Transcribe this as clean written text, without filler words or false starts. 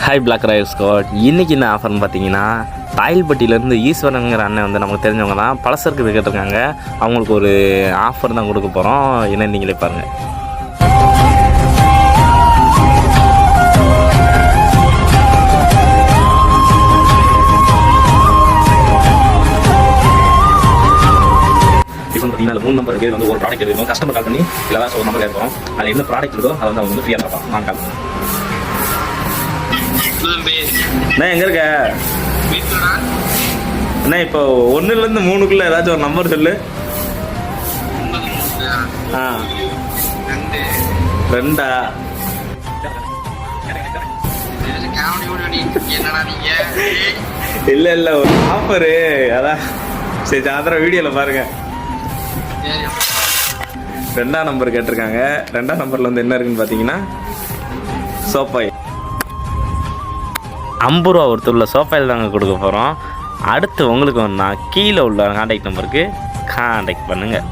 Hi black Royal squad. இன்றைக்கி என்ன ஆஃபர்னு பார்த்தீங்கன்னா, தாயில்பட்டியிலேருந்து ஈஸ்வரனுங்கிற அண்ணன் வந்து நமக்கு தெரிஞ்சவங்க தான், பலசருக்கு கேட்டிருக்காங்க. அவங்களுக்கு ஒரு ஆஃபர் தான் கொடுக்க போகிறோம். என்ன நீங்களே பாருங்கள். இப்போ பார்த்தீங்கன்னா 3 நம்பர் பேர் வந்து ஒரு ப்ராடக்ட் இருக்கும். கஸ்டமர் கால் பண்ணி இல்லை ஒரு நம்பர் கேட்குறோம். அதில் என்ன ப்ராடக்ட் இருக்கோ அதை வந்து அவங்க வந்து ஃப்ரீயாக தரலாம். நான் கால் பண்ணுறேன். அண்ணா எங்க இருக்க அண்ணா? இப்போ 1லேருந்து 3க்குள்ள ஏதாச்சும் ஒரு நம்பர் சொல்லு. 2 இல்ல ஒரு ஆஃபரு அதான். சரி சாயந்தரம் வீடியோல பாருங்க. 2ஆம் நம்பர் கேட்டிருக்காங்க. 2ஆம் நம்பர்ல வந்து என்ன இருக்குன்னு பாத்தீங்கன்னா சோப்பாய் 50 ரூபா ஒருத்தருள்ள சோஃபாயில் தாங்க கொடுக்க போகிறோம். அடுத்து உங்களுக்கு ஒன்றா கீழே உள்ள கான்டாக்ட் நம்பருக்கு கான்டாக்ட் பண்ணுங்கள்.